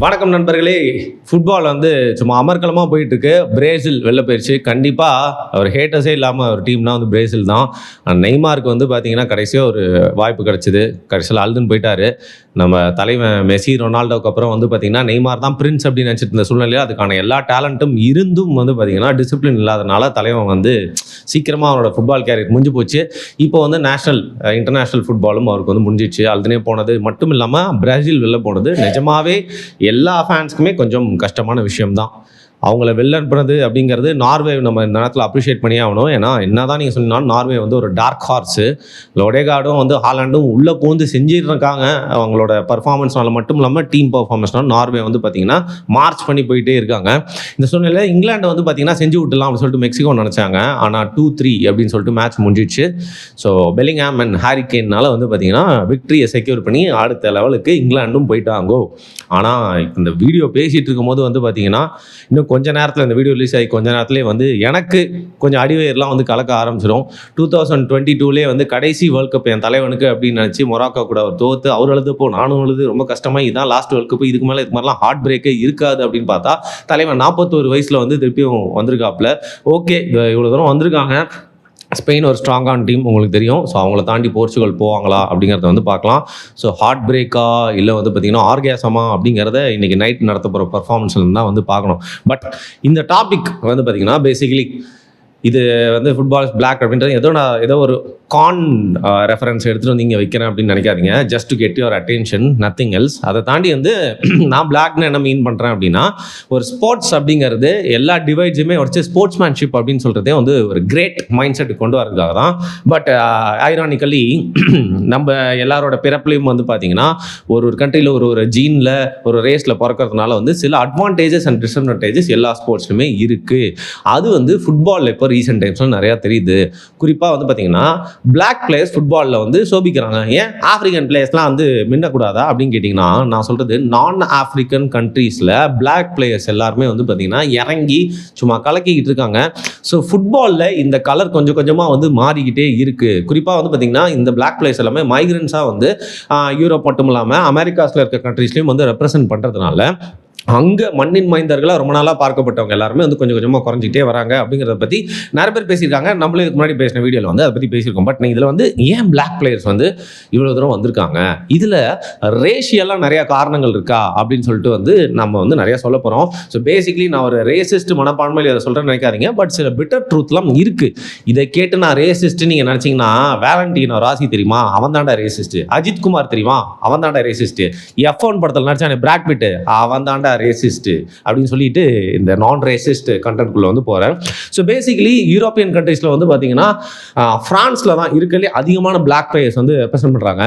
வணக்கம் நண்பர்களே. ஃபுட்பால் வந்து சும்மா அமர்க்கலமாக போயிட்டுருக்கு. பிரேசில் வெளில போயிடுச்சு. கண்டிப்பாக ஒரு ஹேட்டர்ஸே இல்லாமல் ஒரு டீம்னா வந்து பிரேசில் தான். நெய்மாருக்கு வந்து பார்த்தீங்கன்னா கடைசியாக ஒரு வாய்ப்பு கிடச்சிது. கடைசியில் அழுதுன்னு போயிட்டார். நம்ம தலைவன் மெஸ்ஸி ரொனால்டோக்கு அப்புறம் வந்து பார்த்தீங்கன்னா நெய்மார் தான் பிரின்ஸ் அப்படின்னு நினச்சிட்டு இருந்த சூழ்நிலையில் அதுக்கான எல்லா டேலண்ட்டும் இருந்தும் வந்து பார்த்தீங்கன்னா டிசிப்ளின் இல்லாதனால தலைவன் வந்து சீக்கிரமாக அவரோட ஃபுட்பால் கேரியர் முடிஞ்சு போச்சு. இப்போ வந்து இன்டர்நேஷ்னல் ஃபுட்பாலும் அவருக்கு வந்து முடிஞ்சிச்சு. அழுதுனே போனது மட்டும் இல்லாமல் பிரேசில் வெளில போனது நிஜமாவே எல்லா ஃபேன்ஸ்க்குமே கொஞ்சம் கஷ்டமான விஷயம்தான். அவங்கள வெளில அனுப்புறது அப்படிங்கிறது நார்வே நம்ம இந்த நேரத்தில் அப்ரிஷியேட் பண்ணியே ஆகணும். ஏன்னா என்னதான் நீங்கள் சொன்னாலும் நார்வே வந்து ஒரு டார்க் ஹார்ஸு. லோடேகார்டும் வந்து ஹாலாண்டும் உள்ளே பூந்து செஞ்சிருக்காங்க. அவங்களோட பர்ஃபார்மன்ஸ்னால மட்டும் இல்லாமல் டீம் பர்ஃபார்மன்ஸ்னால நார்வே வந்து பார்த்தீங்கன்னா மார்ச் பண்ணி போயிட்டே இருக்காங்க. இந்த சூழ்நிலையில் இங்கிலாண்டை வந்து பார்த்தீங்கன்னா செஞ்சு விட்டுலாம் அப்படின்னு சொல்லிட்டு மெக்சிகோ நினச்சாங்க. ஆனால் 2-3 அப்படின்னு சொல்லிட்டு மேட்ச் முடிஞ்சிடுச்சு. ஸோ பெல்லிங்ஹாம் அண்ட் ஹாரி கேன்னால வந்து பார்த்தீங்கன்னா விக்ட்ரியை செக்யூர் பண்ணி அடுத்த லெவலுக்கு இங்கிலாண்டும் போயிட்டாங்கோ. ஆனால் இந்த வீடியோ பேசிகிட்டு இருக்கும்போது வந்து பார்த்தீங்கன்னா இன்னும் கொஞ்ச நேரத்தில் இந்த வீடியோ ரிலீஸ் ஆகி கொஞ்ச நேரத்துலேயே வந்து எனக்கு கொஞ்சம் அடிவயர்லாம் வந்து கலக்க ஆரம்பிச்சிடும். 2022 வந்து கடைசி வேர்ல்ட் கப் என் தலைவனுக்கு அப்படின்னு நினச்சி மொராக்கோ கூட அவர் தோற்று அவர் எழுதுப்போ நானும் எழுது ரொம்ப கஷ்டமாக இதுதான் லாஸ்ட் வேர்ல்ட் கப், இதுக்கு மேலே இது மாதிரிலாம் ஹார்ட் பிரேக்கே இருக்காது அப்படின்னு பார்த்தா தலைவன் 41 வயசில் வந்து திருப்பியும் வந்திருக்காப்புல. ஓகே, இவ்வளோ தூரம் வந்திருக்காங்க. ஸ்பெயின் ஒரு ஸ்ட்ராங்கான டீம் உங்களுக்கு தெரியும். ஸோ அவங்கள தாண்டி போர்ச்சுகல் போவாங்களா அப்படிங்கிறத வந்து பார்க்கலாம். ஸோ ஹார்ட் பிரேக்கா இல்லை வந்து பார்த்திங்கன்னா ஆர்கேசமா அப்படிங்கிறத இன்றைக்கி நைட் நடத்த போகிற பர்ஃபார்மன்ஸ்லேருந்து தான் வந்து பார்க்கணும். பட் இந்த டாபிக் வந்து பார்த்திங்கன்னா பேசிக்கலி இது வந்து ஃபுட்பால் பிளாக் அப்படின்றது ஏதோ ஒரு கான் ரெஃபரன்ஸ் எடுத்துகிட்டு வந்து இங்கே வைக்கிறேன் அப்படின்னு நினைக்காதீங்க. Just to get your attention, nothing else. அதை தாண்டி வந்து நான் பிளாக்னு என்ன மீன் பண்ணுறேன் அப்படின்னா ஒரு ஸ்போர்ட்ஸ் அப்படிங்கிறது எல்லா டிவைட்ஸுமே வச்சு ஸ்போர்ட்ஸ்மேன்ஷிப் அப்படின்னு சொல்கிறதே வந்து ஒரு கிரேட் மைண்ட் செட் கொண்டு வரதுக்காக தான். பட் ஐரானிக்கலி நம்ம எல்லாரோட பிறப்புலையும் வந்து பார்த்திங்கன்னா ஒரு கண்ட்ரியில் ஒரு ஜீனில் ஒரு ரேஸில் பிறக்கிறதுனால வந்து சில அட்வான்டேஜஸ் அண்ட் டிஸ்அட்வான்டேஜஸ் எல்லா ஸ்போர்ட்ஸ்லையுமே இருக்குது. அது வந்து ஃபுட்பாலில் இப்போ ரீசெண்ட் டைம்ஸ்லாம் நிறையா தெரியுது. குறிப்பாக வந்து பார்த்திங்கன்னா பிளாக் பிளேயர்ஸ் ஃபுட்பாலில் வந்து சோபிக்கிறாங்க. ஏன் ஆஃப்ரிக்கன் பிளேயர்ஸ்லாம் வந்து மின்னக்கூடாதா அப்படின்னு கேட்டிங்கன்னா நான் சொல்கிறது நான் ஆஃப்ரிக்கன் கண்ட்ரீஸில் பிளாக் பிளேயர்ஸ் எல்லாருமே வந்து பார்த்திங்கன்னா இறங்கி சும்மா கலக்கிக்கிட்டு இருக்காங்க. ஸோ ஃபுட்பாலில் இந்த கலர் கொஞ்சம் கொஞ்சமாக வந்து மாறிக்கிட்டே இருக்குது. குறிப்பாக வந்து பார்த்திங்கன்னா இந்த பிளாக் பிளேயர்ஸ் எல்லாமே மைக்ரன்ஸாக வந்து யூரோப் மட்டும் இல்லாமல் அமெரிக்காஸில் இருக்க கண்ட்ரீஸ்லையும் வந்து ரெப்ரசென்ட் பண்ணுறதுனால அங்கே மண்ணின் மைந்தர்களாக ரொம்ப நாளாக பார்க்கப்பட்டவங்க எல்லாருமே வந்து கொஞ்சம் கொஞ்சமாக குறைஞ்சிக்கிட்டே வராங்க அப்படிங்கிறத பற்றி நிறைய பேர் பேசியிருக்காங்க. நம்மளே இதுக்கு முன்னாடி பேசின வீடியோவில் வந்து அதை பற்றி பேசியிருக்கோம். பட் இதில் வந்து ஏன் பிளாக் பிளேயர்ஸ் வந்து இவ்வளோ தூரம் வந்திருக்காங்க, இதில் ரேஷியெல்லாம் நிறையா காரணங்கள் இருக்கா அப்படின்னு சொல்லிட்டு வந்து நம்ம வந்து நிறையா சொல்ல போகிறோம். ஸோ பேசிக்லி நான் ஒரு ரேசிஸ்ட் மனப்பான்மையில் அதை சொல்கிறேன்னு நினைக்காதீங்க. பட் சில பிட்டர் ட்ரூத்லாம் இருக்குது. இதை கேட்டு நான் ரேசிஸ்ட்டு நீங்கள் நினச்சிங்கன்னா வேலண்டினோ ராசி தெரியுமா, அவன் தாண்டா ரேசிஸ்ட்டு. அஜித் குமார் தெரியுமா, அவன் தாண்டா ரேசிஸ்ட்டு. F1 படத்தில் நடிச்சானே பிராட் பிட்டு, அவன் தாண்டா ரேசிஸ்ட் அப்படின்னு சொல்லிட்டு இந்த நான் ரேசிஸ்ட் கண்டென்ட்குள்ளே வந்து போகிறேன். ஸோ பேசிக்கலி யூரோப்பியன் கண்ட்ரீஸில் வந்து பார்த்தீங்கன்னா ஃப்ரான்ஸில் தான் இருக்கிறதுலே அதிகமான பிளாக் பிளேயர்ஸ் வந்து ரெப்ரசென்ட் பண்ணுறாங்க.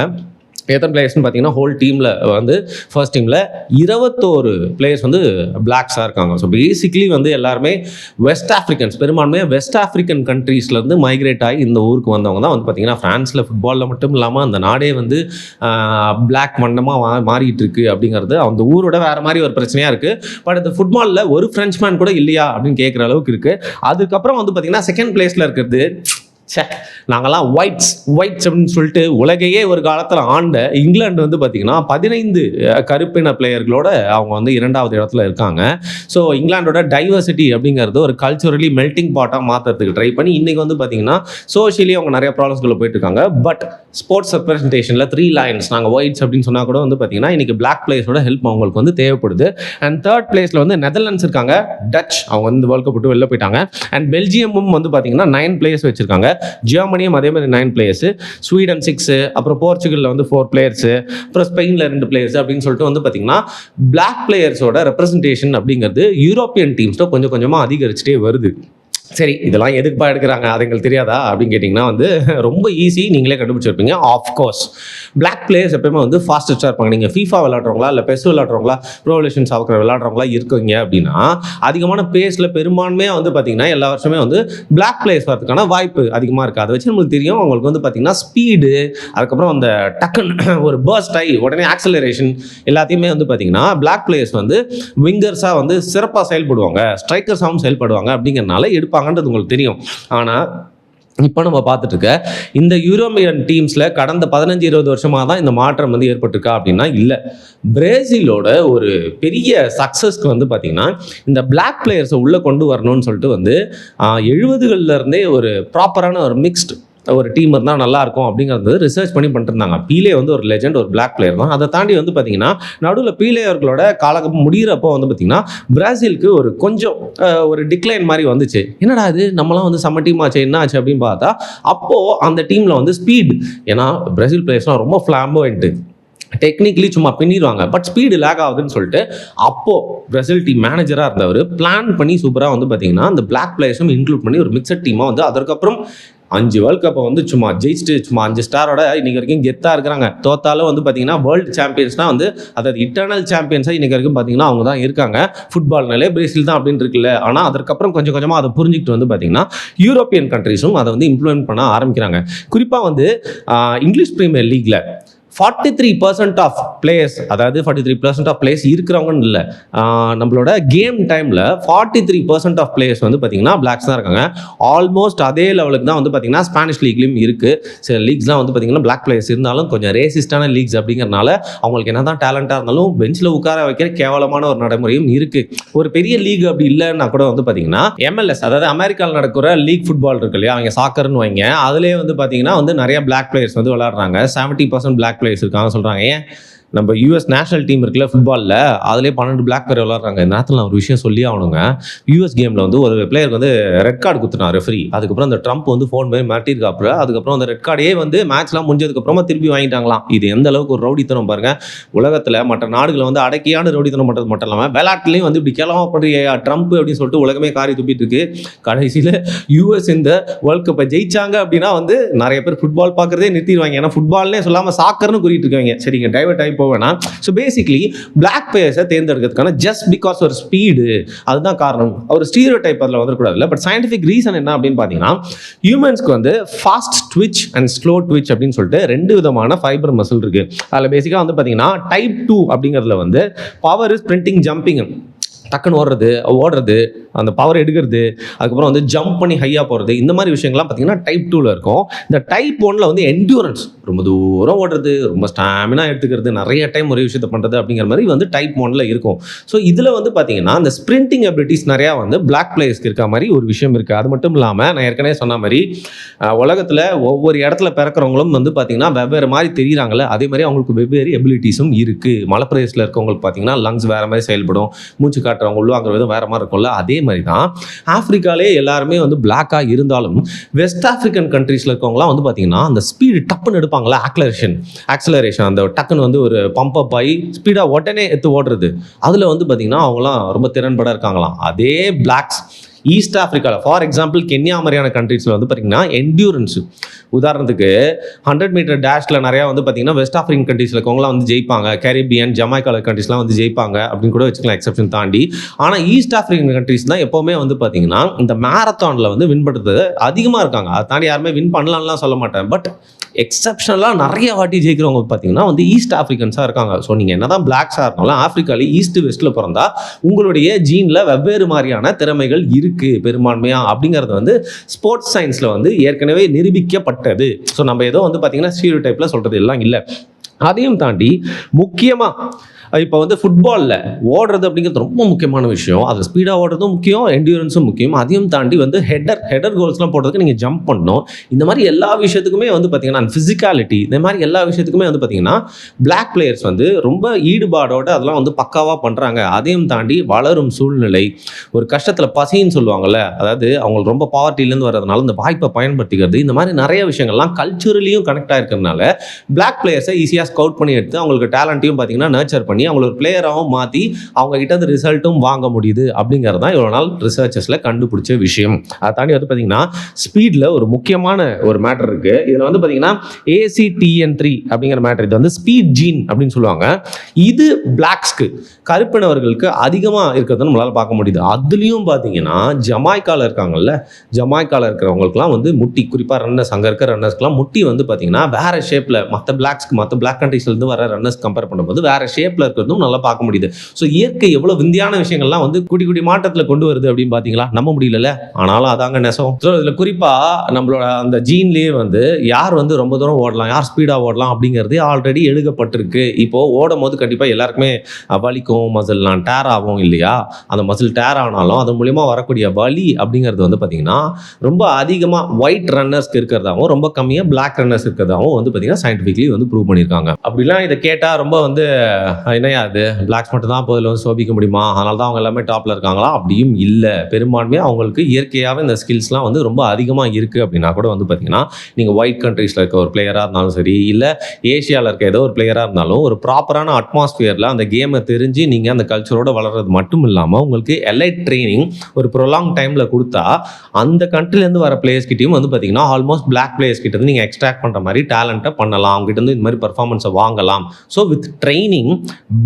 எத்தனை பிளேயர்ஸ்னு பார்த்தீங்கன்னா ஹோல் டீமில் வந்து ஃபர்ஸ்ட் டீமில் 21 பிளேயர்ஸ் வந்து பிளாக்ஸாக இருக்காங்க. ஸோ பேசிக்கலி வந்து எல்லாருமே வெஸ்ட் ஆஃப்ரிக்கன்ஸ், பெரும்பான்மையாக வெஸ்ட் ஆஃப்ரிக்கன் கண்ட்ரீஸ்லேருந்து மைக்ரேட் ஆகி இந்த ஊருக்கு வந்தவங்க தான் வந்து பார்த்திங்கன்னா ஃப்ரான்ஸில் ஃபுட்பாலில் மட்டும் இல்லாமல் அந்த நாடே வந்து பிளாக் மண்டமாக மாறிட்டு இருக்குது அப்படிங்கிறது அந்த ஊரோட வேறு மாதிரி ஒரு பிரச்சனையாக இருக்குது. பட் இந்த ஃபுட்பாலில் ஒரு ஃப்ரெஞ்ச்மேன் கூட இல்லையா அப்படின்னு கேட்குற அளவுக்கு இருக்குது. அதுக்கப்புறம் வந்து பார்த்திங்கன்னா செகண்ட் பிளேஸில் இருக்கிறது நாங்கள்லாம் ஒயிட்ஸ் அப்படின்னு சொல்லிட்டு உலகையே ஒரு காலத்தில் ஆண்ட இங்கிலாந்து வந்து பார்த்திங்கன்னா 15 கருப்பின பிளேயர்களோட அவங்க வந்து 2வது இடத்துல இருக்காங்க. ஸோ இங்கிலாண்டோட டைவர்சிட்டி அப்படிங்கிறது ஒரு கல்ச்சுரலி மெல்டிங் பாட்டாக மாற்றுறதுக்கு ட்ரை பண்ணி இன்றைக்கி வந்து பார்த்திங்கன்னா சோஷியலி அவங்க நிறைய ப்ராப்ளம்ஸ்குள்ளே போயிட்டு இருக்காங்க. பட் ஸ்போர்ட்ஸ் ரெப்ரஸன்டேஷனில் 3 லைன்ஸ் நாங்கள் ஒயிட்ஸ் அப்படின்னு சொன்னால் கூட வந்து பார்த்திங்கன்னா இன்றைக்கி பிளாக் பிளேயர்ஸோட ஹெல்ப் அவங்களுக்கு வந்து தேவைப்படுது. அண்ட் தேர்ட் பிளேஸில் வந்து நெதர்லாண்ட்ஸ் இருக்காங்க. டச் அவங்க வந்து வேர்ல்ட் கப் விட்டு வெளில போயிட்டாங்க. அண்ட் பெல்ஜியமும் வந்து பார்த்திங்கன்னா 9 பிளேயர்ஸ் வச்சுருக்காங்க. ஜெர்மனியும் அதே மாதிரி 9 பிளேயர்ஸு, ஸ்வீடன் 6, அப்புறம் போர்ச்சுகலில் வந்து 4 பிளேயர்ஸு, அப்புறம் ஸ்பெயினில் 2 பிளேயர்ஸ் அப்படின்னு சொல்லிட்டு வந்து பார்த்திங்கன்னா பிளாக் பிளேயர்ஸோட ரெப்ரஸன்டேஷன் அப்படிங்கிறது யூரோப்பியன் டீம்ஸில் கொஞ்சம் கொஞ்சமாக அதிகரிச்சுட்டே வருது. சரி, இதெல்லாம் எதுக்குப்பா எடுக்கிறாங்க, அது எங்களுக்கு தெரியாதா அப்படின்னு கேட்டிங்கன்னா வந்து ரொம்ப ஈஸி, நீங்களே கண்டுபிடிச்சிருப்பீங்க. ஆஃப்கோர்ஸ் பிளாக் பிளேயர்ஸ் எப்பயுமே வந்து ஃபாஸ்டஸ்ட்டாக இருப்பாங்க. நீங்கள் ஃபீஃபா விளாட்றவங்களா இல்லை பெஸ் விளாட்றவங்களா ப்ரோவல்யூஷன் சாக்கர் விளாட்றவங்களா இருக்கீங்க அப்படின்னா அதிகமான பேஸில் பெரும்பான்மையாக வந்து பார்த்திங்கன்னா எல்லா வருஷமே வந்து பிளாக் பிளேயர்ஸ் வரதுக்கான வாய்ப்பு அதிகமாக இருக்குது. அதை வச்சு நம்மளுக்கு தெரியும் அவங்களுக்கு வந்து பார்த்திங்கன்னா ஸ்பீடு, அதுக்கப்புறம் அந்த டக்குன்னு ஒரு பர்ஸ்ட் ஆகி உடனே ஆக்சலரேஷன் எல்லாத்தையுமே வந்து பார்த்திங்கன்னா பிளாக் பிளேயர்ஸ் வந்து விங்கர்ஸாக வந்து சிறப்பாக செயல்படுவாங்க, ஸ்ட்ரைக்கர்ஸாகவும் செயல்படுவாங்க அப்படிங்கிறனால எடுப்பாங்கன்றது உங்களுக்கு தெரியும். ஆனால் இப்போ நம்ம பார்த்துட்டு இருக்க இந்த யூரோப்பியன் டீம்ஸில் கடந்த 15-20 வருஷமாக தான் இந்த மாற்றம் வந்து ஏற்பட்டிருக்கா அப்படின்னா இல்லை. பிரேசிலோட ஒரு பெரிய சக்ஸஸ்க்கு வந்து பார்த்திங்கன்னா இந்த பிளாக் பிளேயர்ஸை உள்ளே கொண்டு வரணும்னு சொல்லிட்டு வந்து 70களில் ஒரு ப்ராப்பரான ஒரு மிக்ஸ்டு ஒரு டீம் இருந்தால் நல்லாயிருக்கும் அப்படிங்கிறது ரிசர்ச் பண்ணி பண்ணிருந்தாங்க. பீலே வந்து ஒரு லெஜெண்ட், ஒரு பிளாக் பிளேயர் தான். அதை தாண்டி வந்து பார்த்தீங்கன்னா நடுவில் பீலே அவர்களோட காலம் முடிகிறப்போ வந்து பார்த்தீங்கன்னா பிரேசிலுக்கு ஒரு கொஞ்சம் ஒரு டிக்ளைன் மாதிரி வந்துச்சு. என்னடா இது நம்மளாம் வந்து செம்ம டீம் ஆச்சு, என்ன ஆச்சு அப்படின்னு பார்த்தா அப்போது அந்த டீமில் வந்து ஸ்பீடு, ஏன்னா பிரேசில் பிளேயர்ஸ்லாம் ரொம்ப ஃப்ளாம்போயின்ட்டு, டெக்னிக்கலி சும்மா பின்னிடுவாங்க, பட் ஸ்பீடு லேக் ஆகுதுன்னு சொல்லிட்டு அப்போது பிரேசில் டீம் மேனேஜராக இருந்தவர் பிளான் பண்ணி சூப்பராக வந்து பார்த்தீங்கன்னா அந்த பிளாக் பிளேயர்ஸும் இன்க்ளூட் பண்ணி ஒரு மிக்சட் டீமாக வந்து அதற்கப்புறம் 5 வேர்ல்ட் கப்பை வந்து சும்மா ஜெயிச்சுட்டு சும்மா 5 ஸ்டாரோட இன்னைக்கு வரைக்கும் கெத்தாக இருக்கிறாங்க. தோத்தாலும் வந்து பார்த்தீங்கன்னா வேர்ல்டு சாம்பியன்ஸ்னால் வந்து அதாவது இட்டர்னல் சாம்பியன்ஸாக இன்னைக்கு வரைக்கும் பார்த்தீங்கன்னா அவங்க தான் இருக்காங்க. ஃபுட்பால்னாலே பிரேசில் தான் அப்படின்னு இருக்குல்ல. ஆனால் அதற்கப்புறம் கொஞ்சம் கொஞ்சமாக அதை புரிஞ்சுக்கிட்டு வந்து பார்த்தீங்கன்னா யூரோப்பியன் கண்ட்ரீஸும் அதை வந்து இம்ப்ளிமெண்ட் பண்ண ஆரம்பிக்கிறாங்க. குறிப்பாக வந்து இங்கிலீஷ் பிரீமியர் லீக்ல 43% ஆஃப் பிளேயர்ஸ், அதாவது 43% ஆஃப் பிளேயர்ஸ் இருக்கிறவங்கன்னு இல்லை, நம்மளோட கேம் டைமில் 43% ஆஃப் பிளேயர்ஸ் வந்து பார்த்தீங்கன்னா பிளாக்ஸ் தான் இருக்காங்க. ஆல்மோஸ்ட் அதே லெவலுக்கு தான் வந்து பார்த்தீங்கன்னா ஸ்பானிஷ் லீக்லையும் இருக்குது. சில லீக்ஸ்லாம் வந்து பார்த்தீங்கன்னா பிளாக் பிளேயர்ஸ் இருந்தாலும் கொஞ்சம் ரேசிஸ்டான லீக்ஸ் அப்படிங்கிறனால அவங்களுக்கு என்ன தான் டேலண்டாக இருந்தாலும் பெஞ்சில் உட்கார வைக்கிற கேவலமான ஒரு நடைமுறையும் இருக்குது. ஒரு பெரிய லீக் அப்படி இல்லைன்னா கூட வந்து பார்த்தீங்கன்னா MLS, அதாவது அமெரிக்காவில் நடக்கிற லீக் ஃபுட்பால் இருக்கு இல்லையா, அவங்க சாக்கர்னு வைங்க, அதுலேயே வந்து பார்த்தீங்கன்னா வந்து நிறைய பிளாக் பிளேயர்ஸ் வந்து விளையாடுறாங்க. 70% பிளாக் பிளேயர்ஸ் இருக்காங்க சொல்கிறாங்க. ஏன் நம்ம யூஎஸ் நேஷனல் டீம் இருக்குல்ல ஃபுட்பாலில், அதுலேயே 12 பிளாக் பிளேயர் விளாட்றாங்க. இந்த நேரத்தில் நான் ஒரு விஷயம் சொல்லி ஆகணுங்க. யூஎஸ் கேமில் வந்து ஒரு பிளேயருக்கு வந்து ரெட் கார்டு கொடுத்துட்டான் ரெஃப்ரி. அதுக்கப்புறம் அந்த ட்ரம்ப் வந்து ஃபோன் பண்ணி மாட்டிருக்காப்புல. அதுக்கப்புறம் அந்த ரெட் கார்டையே வந்து மேட்ச்லாம் முடிஞ்சதுக்கப்புறமா திருப்பி வாங்கிட்டாங்களாம். இது எந்த அளவுக்கு ஒரு ரவுடித்தனம் பாருங்கள். உலகத்தில் மற்ற நாடுகளை வந்து அடக்கியான ரவுடித்தனம் பண்ணுறது மட்டும் இல்லாமல் விளையாட்டுலையும் வந்து இப்படி கேளமா பண்ணுறியா ட்ரம்ப் அப்படின்னு சொல்லிட்டு உலகமே காரி துப்பிட்டு இருக்கு. கடைசியில் யூஎஸ் இந்த வேர்ல்ட் கப்பை ஜெயிச்சாங்க அப்படின்னா வந்து நிறைய பேர் ஃபுட்பால் பார்க்குறதே நிறுத்திடுவாங்க. ஏன்னா ஃபுட்பால்னே சொல்லாமல் சாக்கர்னு கூறிட்டு இருக்காங்க. சரிங்க, டைவர்ட் ஆகி போவேனா. ஸோ பேசிக்லி பிளாக் பிளேயர்ஸை தேர்ந்தெடுக்கிறதுக்கான ஜஸ்ட் பிகாஸ் ஒரு ஸ்பீடு, அதுதான் காரணம். ஒரு ஸ்டீரியோ டைப் அதில் வந்துடக்கூடாது இல்லை. பட் சயின்டிஃபிக் ரீசன் என்ன அப்படின்னு பார்த்தீங்கன்னா ஹியூமன்ஸ்க்கு வந்து fast Twitch and slow Twitch அப்படின்னு சொல்லிட்டு 2 விதமான ஃபைபர் மசில் இருக்குது. அதில் பேசிக்காக வந்து பார்த்தீங்கன்னா டைப் 2 அப்படிங்கிறதுல வந்து பவர் ஸ்பிரிண்டிங், ஜம்பிங், டக்குன்னு ஓடுறது, அந்த பவர் எடுக்கிறது, அதுக்கப்புறம் வந்து ஜம்ப் பண்ணி ஹையாக போகிறது, இந்த மாதிரி விஷயங்கள்லாம் பார்த்தீங்கன்னா டைப் 2ல் இருக்கும். இந்த டைப் 1ல் வந்து என்டியூரன்ஸ், ரொம்ப தூரம் ஓடுறது, ரொம்ப ஸ்டாமினா எடுத்துக்கிறது, நிறைய டைம் ஒரே விஷயத்தை பண்ணுறது அப்படிங்கிற மாதிரி வந்து டைப் 1ல் இருக்கும். ஸோ இதில் வந்து பார்த்தீங்கன்னா இந்த ஸ்ப்ரிண்டிங் அபிலிட்டிஸ் நிறையா வந்து பிளாக் பிளேயர்ஸ்க்கு இருக்க மாதிரி ஒரு விஷயம் இருக்குது. அது மட்டும் இல்லாமல் நான் ஏற்கனவே சொன்ன மாதிரி உலகத்தில் ஒவ்வொரு இடத்துல பிறக்கிறவங்களும் வந்து பார்த்தீங்கன்னா வெவ்வேறு மாதிரி தெரியுறாங்களே, அதே மாதிரி அவங்களுக்கு வெவ்வேறு எபிலிட்டிஸும் இருக்குது. மலை பிரதேசத்தில் இருக்கவங்களுக்கு பார்த்தீங்கன்னா லங்ஸ் வேறு மாதிரி செயல்படும், மூச்சு காட்டுறவங்க உள்வாங்குற விதம் வேறு மாதிரி இருக்கும்ல. அதே மாதிரி தான் ஆப்பிரிக்காலே எல்லாருமே வந்து பிளாக்காக இருந்தாலும் வெஸ்ட் ஆப்பிரிக்கன் கண்ட்ரீஸில் இருக்கவங்களாம் வந்து பார்த்தீங்கன்னா அந்த ஸ்பீடு டப்புன்னு எடுப்பாங்களா, ஆக்சலரேஷன், அந்த டக்குன்னு வந்து ஒரு பம்ப் அப் ஆகி ஸ்பீடாக உடனே எடுத்து ஓடுறது, அதில் வந்து பார்த்தீங்கன்னா அவங்களாம் ரொம்ப திறன்பட இருக்காங்களாம். அதே பிளாக்ஸ் ஈஸ்ட் ஆஃப்ரிக்காவில், ஃபார் எக்ஸாம்பிள் கென்யா மாதிரியான கண்ட்ரீஸில் வந்து பார்த்தீங்கன்னா என்டியூரன்ஸு, உதாரணத்துக்கு 100 மீட்டர் டேஷில் நிறையா வந்து பார்த்தீங்கன்னா வெஸ்ட் ஆஃப்ரிக்கன் கண்ட்ரீஸில் இருக்கவங்களாம் வந்து ஜெயிப்பாங்க, கேரிபியன், ஜமைக்கா கண்ட்ரீஸ்லாம் வந்து ஜெயிப்பாங்க அப்படின்னு கூட வச்சுக்கலாம், எக்ஸப்ஷன் தாண்டி. ஆனால் ஈஸ்ட் ஆஃப்ரிக்கன் கண்ட்ரீஸ் தான் எப்போவுமே வந்து பார்த்தீங்கன்னா இந்த மேரத்தானில் வந்து வின் பண்ணுறது அதிகமாக இருக்காங்க. அதை தாண்டி யாருமே வின் பண்ணலாம்லாம் சொல்ல மாட்டேன், பட் எக்ஸப்ஷனலாக நிறைய வாட்டி ஜெயிக்கிறவங்க பார்த்தீங்கன்னா வந்து ஈஸ்ட் ஆஃப்ரிக்கன்ஸாக இருக்காங்க. ஸோ நீங்கள் என்ன தான் பிளாக்ஸாக இருந்தாலும் ஆஃப்ரிக்காலே ஈஸ்ட் வெஸ்ட்டில் பிறந்தா உங்களுடைய ஜீனில் வெவ்வேறு மாதிரியான திறமைகள் இருக்குது பெரும்பான்மையாக அப்படிங்கிறது வந்து ஸ்போர்ட்ஸ் சயின்ஸில் வந்து ஏற்கனவே நிரூபிக்கப்பட்டது. ஸோ நம்ம ஏதோ வந்து பார்த்தீங்கன்னா ஸ்டீரியோ டைப்பில் சொல்கிறது எல்லாம் இல்லை. அதையும் தாண்டி முக்கியமாக இப்போ வந்து ஃபுட்பாலில் ஓடுறது அப்படிங்கிறது ரொம்ப முக்கியமான விஷயம். அது ஸ்பீடாக ஓடுறதும் முக்கியம், என்டியூரன்ஸும் முக்கியம். அதையும் தாண்டி வந்து ஹெடர் கோல்ஸ்லாம் போடுறதுக்கு நீங்கள் ஜம்ப் பண்ணணும். இந்த மாதிரி எல்லா விஷயத்துக்குமே வந்து பார்த்தீங்கன்னா ஃபிசிக்காலிட்டி, இந்த மாதிரி எல்லா விஷயத்துக்குமே வந்து பார்த்தீங்கன்னா பிளாக் பிளேயர்ஸ் வந்து ரொம்ப ஈடுபாடோட அதெல்லாம் வந்து பக்காவாக பண்ணுறாங்க. அதையும் தாண்டி வளரும் சூழ்நிலை, ஒரு கஷ்டத்தில் பசின்னு சொல்லுவாங்கள்ல, அதாவது அவங்களுக்கு ரொம்ப பாவர்ட்டிலேருந்து வர்றதுனால இந்த வாய்ப்பை பயன்படுத்திக்கிறது, இந்த மாதிரி நிறைய விஷயங்கள்லாம் கல்ச்சுரலியும் கனெக்ட் ஆகிருக்கிறதுனால பிளாக் பிளேயர்ஸை ஈஸியாக ஸ்கவுட் பண்ணி எடுத்து அவங்களுக்கு டேலண்ட்டையும் பார்த்தீங்கன்னா நர்ச்சர் பண்ணி அவங்கள ஒரு பிளேயராகவும் மாற்றி அவங்க கிட்ட அந்த ரிசல்ட்டும் வாங்க முடியுது அப்படிங்கிறது தான் இவ்வளோ நாள் ரிசர்ச்சஸில் கண்டுபிடிச்ச விஷயம். அதை தாண்டி வந்து பார்த்தீங்கன்னா ஸ்பீடில் ஒரு முக்கியமான ஒரு மேட்டர் இருக்குது. இதில் வந்து பார்த்தீங்கன்னா ACTN3 அப்படிங்கிற மேட்டர், இது வந்து ஸ்பீட் ஜீன் அப்படின்னு சொல்லுவாங்க. இது பிளாக்ஸ்க்கு, கருப்பினவர்களுக்கு அதிகமாக இருக்கிறத நம்மளால் பார்க்க முடியுது. அதுலேயும் பார்த்தீங்கன்னா ஜமைக்காவில் இருக்காங்கல்ல, ஜமைக்காவில் இருக்கிறவங்களுக்குலாம் வந்து முட்டி, குறிப்பாக ரன்னர்ஸ், அங்கே இருக்கிற ரன்னர்ஸ்க்குலாம் முட்டி வந்து பார்த்தீங்கன்னா வேறு ஷேப்பில், மற்ற பிளாக் கண்ட்ரீஸ்லேருந்து வர ரன்னர்ஸ் கம்பேர் பண்ணும்போது வேறு ஷேப்பில் இருக்கிறதும் நல்லா பார்க்க முடியுது. ஸோ இயற்கை எவ்வளோ விந்தியான விஷயங்கள்லாம் வந்து குடி குடி மாற்றத்தில் கொண்டு வருது அப்படின்னு பார்த்தீங்களா, நம்ப முடியல. ஆனாலும் அதாங்க நெசம். ஸோ இதில் குறிப்பாக நம்மளோட அந்த ஜீன்லேயே வந்து யார் வந்து ரொம்ப தூரம் ஓடலாம், யார் ஸ்பீடாக ஓடலாம் அப்படிங்கிறது ஆல்ரெடி எழுதப்பட்டிருக்கு. இப்போது ஓடும் போது கண்டிப்பாக எல்லாருக்குமே வலிக்கும், மசில்லாம் டேர் ஆகும் இல்லையா? அந்த மசில் டேர் ஆனாலும் அது மூலிமா வரக்கூடிய வலி அப்படிங்கிறது வந்து பார்த்திங்கன்னா ரொம்ப அதிகமாக ஒயிட் ரன்னர்ஸ்க்கு இருக்கிறதாகவும் ரொம்ப கம்மியாக பிளாக் ரன்னர்ஸ் இருக்கிறதாகவும் வந்து பார்த்திங்கன்னா சயின்டிஃபிக்லி வந்து ப்ரூவ் பண்ணியிருக்காங்க. அப்படிலாம் இதை கேட்டால் ரொம்ப வந்து என்னையா அது பிளாக்ஸ் மட்டும் தான் போதில் வந்து சோபிக்க முடியுமா, அதனால தான் அவங்க எல்லாமே டாப்பில் இருக்காங்களா? அப்படியும் இல்லை. பெரும்பான்மையாக அவங்களுக்கு இயற்கையாகவே இந்த ஸ்கில்ஸ்லாம் வந்து ரொம்ப அதிகமாக இருக்குது அப்படின்னா கூட வந்து பார்த்திங்கன்னா நீங்கள் ஒயிட் கண்ட்ரீஸில் இருக்க ஒரு பிளேயராக இருந்தாலும் சரி, இல்லை ஏஷியாவில் இருக்க ஏதோ ஒரு பிளேயராக இருந்தாலும் ஒரு ப்ராப்பரான அட்மாஸ்பியரில் அந்த கேமை தெரிஞ்சு நீங்கள் அந்த கல்ச்சரோட வளர்றது மட்டும் இல்லாமல் உங்களுக்கு எலைட் ட்ரைனிங் ஒரு ப்ரொலாங் டைமில் கொடுத்தா அந்த கண்ட்ரிலேருந்து வர பிளேயர்ஸ் கிட்டையும் வந்து பார்த்தீங்கன்னா ஆல்மோஸ்ட் பிளாக் பிளேயர்ஸ் கிட்ட நீங்கள் எக்ஸ்ட்ராக்ட் பண்ணுற மாதிரி டேலண்ட்டை பண்ணலாம், அவங்ககிட்ட இருந்து இந்த மாதிரி பர்ஃபார்மன்ஸை வாங்கலாம். So with training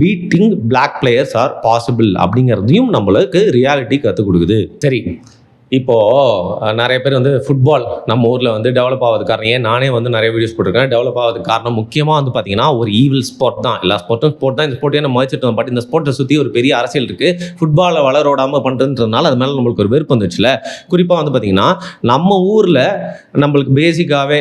beating black players are possible அப்படிங்கிறதையும் நம்மளுக்கு ரியாலிட்டி கற்றுக் கொடுக்குது. சரி, இப்போது நிறைய பேர் வந்து ஃபுட்பால் நம்ம ஊரில் வந்து டெவலப் ஆகுது காரணம், ஏன் நானே வந்து நிறைய வீடியோஸ் போட்டிருக்கேன், டெவலப் ஆகுதுக்கு காரணம் முக்கியமாக வந்து பார்த்தீங்கன்னா ஒரு ஈவில் ஸ்போர்ட் தான். எல்லா ஸ்போர்ட்டும் ஸ்போர்ட் தான், இந்த ஸ்போர்ட்டே நம்ம மதிச்சிட்டோம். பட் இந்த ஸ்போர்ட்டை சுற்றி ஒரு பெரிய அரசியல் இருக்குது. ஃபுட்பாலை வளரோடாமல் பண்ணுறதுன்றதுனால அது மேலே நம்மளுக்கு ஒரு வெறுப்பு வந்துச்சுல. குறிப்பாக வந்து பார்த்திங்கன்னா நம்ம ஊரில் நம்மளுக்கு பேசிக்காகவே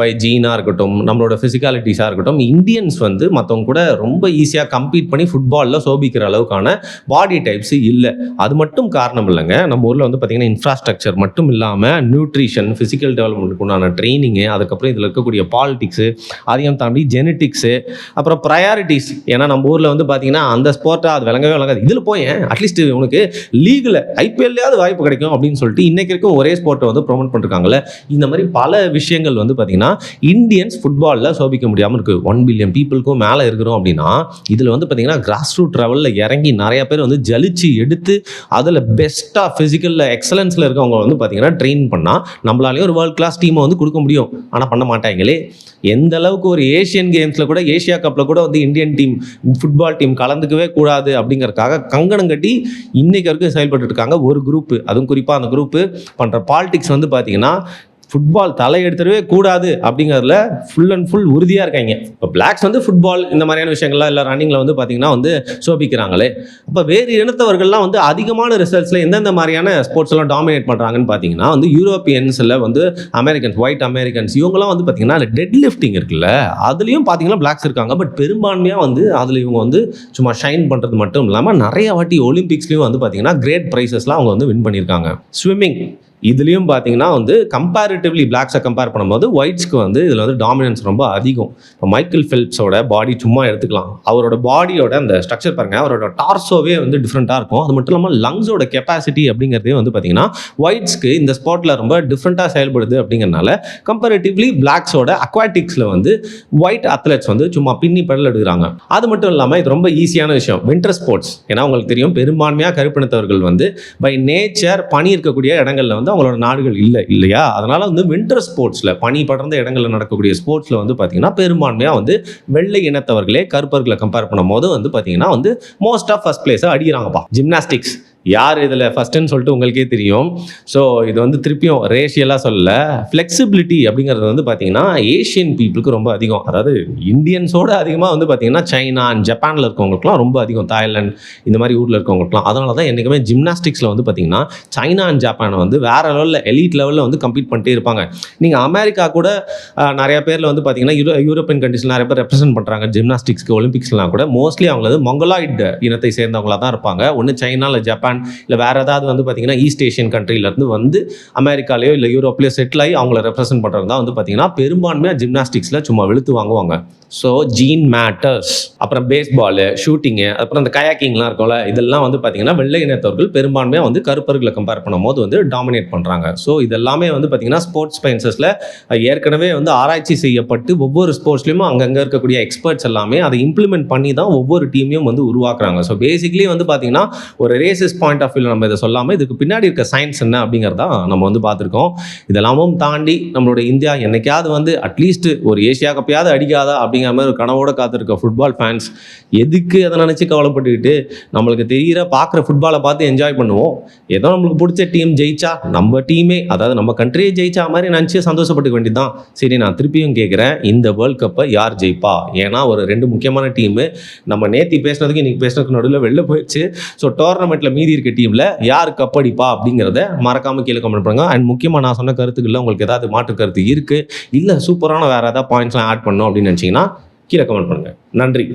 பை ஜீனாக இருக்கட்டும், நம்மளோட ஃபிசிக்காலிட்டிஸாக இருக்கட்டும், இந்தியன்ஸ் வந்து மற்றவங்க கூட ரொம்ப ஈஸியாக கம்பீட் பண்ணி ஃபுட்பாலில் சோபிக்கிற அளவுக்கான பாடி டைப்ஸ் இல்லை. அது மட்டும் காரணம் இல்லைங்க. நம்ம ஊரில் வந்து பார்த்திங்கன்னா இன்ஃப்ராஸ்ட்ரக்சர் மட்டும் இல்லாமல் நியூட்ரிஷன், ஃபிசிக்கல் டெவலப்மெண்ட்டுக்கு உண்டான ட்ரைனிங்கு, அதுக்கப்புறம் இதில் இருக்கக்கூடிய பாலிடிக்ஸு, அதையும் தாண்டி ஜெனட்டிக்ஸு, அப்புறம் ப்ரையாரிட்டிஸ். ஏன்னா நம்ம ஊரில் வந்து பார்த்தீங்கன்னா அந்த ஸ்போர்ட்டாக அது விளங்கவே விளங்காது. இதில் போய் அட்லீஸ்ட் உனக்கு லீகில் ஐபிஎல்லையாவது வாய்ப்பு கிடைக்கும் அப்படின்னு சொல்லிட்டு இன்றைக்கி இருக்கும் ஒரே ஸ்போர்ட்டை வந்து ப்ரொமோட் பண்ணிருக்காங்கல்ல. இந்த மாதிரி பல விஷயங்கள் வந்து பார்த்தீங்கன்னா இந்தியன்ஸ் ஃபுட்பாலில் சோபிக்க முடியாமல் இருக்குது. 1 பில்லியன் பீப்புளுக்கும் மேலே இருக்கிறோம் அப்படின்னா இதில் வந்து பார்த்தீங்கன்னா கிராஸ் ரூட் லெவலில் இறங்கி நிறைய பேர் வந்து ஜலிச்சு எடுத்து அதில் பெஸ்ட்டாக ஃபிசிக்கலில் எக்ஸலன்ஸில் இருக்கவங்க வந்து பார்த்தீங்கன்னா ட்ரெயின் பண்ணால் நம்மளாலேயும் ஒரு வேர்ல்ட் கிளாஸ் டீமை வந்து கொடுக்க முடியும். ஆனால் பண்ண மாட்டாங்களே. எந்த அளவுக்கு ஒரு ஏஷியன் கேம்ஸில் கூட, ஏஷியா கப்பில் கூட வந்து இந்தியன் டீம் ஃபுட்பால் டீம் கலந்துக்கவே கூடாது அப்படிங்கிறதுக்காக கங்கணம் கட்டி இன்னைக்கு வரைக்கும் செயல்பட்டு இருக்காங்க ஒரு குரூப்பு. அதுவும் குறிப்பாக அந்த குரூப்பு பண்ணுற பாலிடிக்ஸ் வந்து பார்த்தீங்கன்னா ஃபுட்பால் தலையெடுத்துடவே கூடாது அப்படிங்கிறதுல ஃபுல் அண்ட் ஃபுல் உறுதியாக இருக்காங்க. இப்போ பிளாக்ஸ் வந்து ஃபுட்பால் இந்த மாதிரியான விஷயங்கள்லாம் இல்லை ரன்னிங்கில் வந்து பார்த்திங்கன்னா வந்து சோபிக்கிறாங்களே. அப்போ வேறு இனத்தவர்கள்லாம் வந்து அதிகமான ரிசல்ட்ஸில் எந்தெந்த மாதிரியான ஸ்போர்ட்ஸ்லாம் டாமினேட் பண்ணுறாங்கன்னு பார்த்தீங்கன்னா வந்து யூரோப்பியன்ஸில் வந்து அமெரிக்கன்ஸ், ஒயிட் அமெரிக்கன்ஸ், இவங்கெல்லாம் வந்து பார்த்திங்கன்னா டெட் லிஃப்டிங் இருக்குல்ல, அதுலேயும் பார்த்திங்கன்னா பிளாக்ஸ் இருக்காங்க. பட் பெரும்பான்மையாக வந்து அதில் இவங்க வந்து சும்மா ஷைன் பண்ணுறது மட்டும் இல்லாமல் நிறைய வாட்டி ஒலிம்பிக்ஸ்லேயும் வந்து பார்த்திங்கன்னா கிரேட் ப்ரைஸஸ்லாம் அவங்க வந்து வின் பண்ணியிருக்காங்க. ஸ்விம்மிங் இதுலேயும் பார்த்தீங்கன்னா வந்து கம்பேரிட்டிவ்லி பிளாக்ஸை கம்பேர் பண்ணும்போது ஒயிட்ஸ்க்கு வந்து இதில் வந்து டாமினன்ஸ் ரொம்ப அதிகம். இப்போ மைக்கேல் ஃபெல்ப்ஸோட பாடி சும்மா எடுத்துக்கலாம். அவரோட பாடியோட அந்த ஸ்ட்ரக்சர் பாருங்கள், அவரோட டார்சோவே வந்து டிஃப்ரெண்ட்டாக இருக்கும். அது மட்டும் இல்லாமல் லங்ஸோட கெப்பாசிட்டி அப்படிங்கிறதே வந்து பார்த்தீங்கன்னா ஒயிட்ஸ்க்கு இந்த ஸ்போர்ட்டில் ரொம்ப டிஃப்ரெண்ட்டாக செயல்படுது. அப்படிங்கிறனால கம்பேரிட்டிவ்லி பிளாக்ஸோட அக்வாட்டிக்ஸில் வந்து ஒயிட் அத்லெட்ஸ் வந்து சும்மா பின்னி பெடல் எடுக்கிறாங்க. அது மட்டும் இல்லாமல் இது ரொம்ப ஈஸியான விஷயம் வின்டர் ஸ்போர்ட்ஸ். ஏன்னா உங்களுக்கு தெரியும் பெரும்பான்மையாக கருப்பினத்தவர்கள் வந்து பை நேச்சர் பனி இருக்கக்கூடிய இடங்களில் வந்து அவங்களோட நாடுகள் இல்லையா. அதனால வந்து வின்டர் ஸ்போர்ட்ஸில் பனி படர்ந்த இடங்களில் நடக்கக்கூடிய ஸ்போர்ட்ஸில் வந்து பார்த்தீங்கன்னா பெரும்பான்மையாக வந்து வெள்ளை இனத்தவர்களே கருப்பர்களை கம்பேர் பண்ணும் போது வந்து பார்த்தீங்கன்னா வந்து மோஸ்ட் ஆஃப் ஃபர்ஸ்ட் பிளேஸை அடிக்கிறாங்கப்பா. ஜிம்னாஸ்டிக்ஸ் யார் இதில் ஃபஸ்ட்டுன்னு சொல்லிட்டு உங்களுக்கே தெரியும். ஸோ இது வந்து திருப்பியும் ரேஷியலாக சொல்லல, ஃப்ளெக்சிபிலிட்டி அப்படிங்கிறது வந்து பார்த்தீங்கன்னா ஏஷியன் பீப்புளுக்கு ரொம்ப அதிகம். அதாவது இந்தியன்ஸோடு அதிகமாக வந்து பார்த்தீங்கன்னா சைனா அண்ட் ஜப்பானில் இருக்கவங்களுக்குலாம் ரொம்ப அதிகம், தாய்லாந்து இந்த மாதிரி ஊரில் இருக்கவங்களுக்குலாம். அதனால தான் என்றைக்குமே ஜிம்னாஸ்டிக்ஸில் வந்து பார்த்தீங்கன்னா சைனா அண்ட் ஜப்பானை வந்து வேறு லெவலில் எலீட் லெவலில் வந்து கம்ப்ளீட் பண்ணிட்டே இருப்பாங்க. நீங்கள் அமெரிக்கா கூட நிறைய பேரில் வந்து பார்த்தீங்கன்னா யூரோப்பியன் கண்ட்ரீஸில் நிறைய பேர் ரெப்ரசென்ட் பண்ணுறாங்க ஜிம்னாஸ்டிக்ஸ்க்கு ஒலிம்பிக்ஸ்லாம் கூட. மோஸ்ட்லி அவங்க வந்து மொங்கலாய்டு இனத்தை சேர்ந்தவங்களாக தான் இருப்பாங்க. ஒன்று சைனா இல்லை ஜப்பான் இல்லை வேறு ஏதாவது வந்து பார்த்தீங்கன்னா ஈஸ்ட் ஏஷியன் கண்ட்ரிலேருந்து வந்து அமெரிக்காலேயோ இல்லை யூரோப்லேயோ செட்டில் ஆகி அவங்கள ரெப்ரசென்ட் பண்ணுறது தான் வந்து பார்த்தீங்கன்னா பெரும்பான்மையாக ஜிம்னாஸ்டிக்ஸில் சும்மா வெளுத்து வாங்குவாங்க. So gene matters. அப்புறம் பேஸ்பாலு, ஷூட்டிங்கு, அப்புறம் இந்த கயாக்கிங்லாம் இருக்கும்ல, இதெல்லாம் வந்து பார்த்தீங்கன்னா வெள்ளை இனத்தவர்கள் பெரும்பான்மையாக வந்து கருப்பர்களை கம்பேர் பண்ணும்போது வந்து டாமினேட் பண்ணுறாங்க. ஸோ இதெல்லாமே வந்து பார்த்தீங்கன்னா ஸ்போர்ட்ஸ் சயின்சஸில் ஏற்கனவே வந்து ஆராய்ச்சி செய்யப்பட்டு ஒவ்வொரு ஸ்போர்ட்ஸ்லையும் அங்கங்கே இருக்கக்கூடிய எக்ஸ்பர்ட்ஸ் எல்லாமே அதை இம்ப்ளிமெண்ட் பண்ணி தான் ஒவ்வொரு டீமையும் வந்து உருவாக்குறாங்க. ஸோ பேசிக்லி வந்து பார்த்தீங்கன்னா ஒரு ரேசஸ் பாயிண்ட் ஆஃப் வியூவில் நம்ம இதை சொல்லாமல் இதுக்கு பின்னாடி இருக்க சயின்ஸ் என்ன அப்படிங்கிறதான் நம்ம வந்து பார்த்துருக்கோம். இதெல்லாமும் தாண்டி நம்மளோட இந்தியா என்னைக்காவது வந்து அட்லீஸ்ட் ஒரு ஏசியா கப்பையாவது அடிக்காதா அப்படிங்கிற மாதிரி ஒரு கனவோட காத்திருக்க ஃபுட்பால் ஃபேன்ஸ் எதுக்கு அதை நினச்சி கவலைப்பட்டுக்கிட்டு நம்மளுக்கு தெரிகிற பார்க்குற ஃபுட்பாலை பார்த்து என்ஜாய் பண்ணுவோம். ஏதோ நம்மளுக்கு பிடிச்ச டீம் ஜெயிச்சா நம்ம டீமே, அதாவது நம்ம கண்ட்ரியே ஜெயிச்சா மாதிரி நினச்சி சந்தோஷப்பட்டுக்க வேண்டியதுதான். சரி, நான் திருப்பியும் கேட்குறேன், இந்த வேர்ல்ட் கப்பை யார் ஜெயிப்பா? ஏன்னா ஒரு 2 முக்கியமான டீமு நம்ம நேத்தி பேசுனதுக்கு இன்னைக்கு பேசுனதுக்கு நடுவில் வெளில போயிடுச்சு. ஸோ டோர்னமெண்ட்டில் மீதி இருக்க டீமில் யார் கப் அடிப்பா அப்படிங்கிறத மறக்காமல் கீழே கமெண்ட் பண்ணுங்க. அண்ட் முக்கியமாக நான் சொன்ன கருத்துக்களில் உங்களுக்கு ஏதாவது மாற்று கருத்து இருக்குது, இல்லை சூப்பரான வேறு ஏதாவது பாயிண்ட்ஸ்லாம் ஆட் பண்ணணும் அப்படின்னு நினச்சிங்கன்னா கீழே கமெண்ட் பண்ணுங்கள். நன்றி.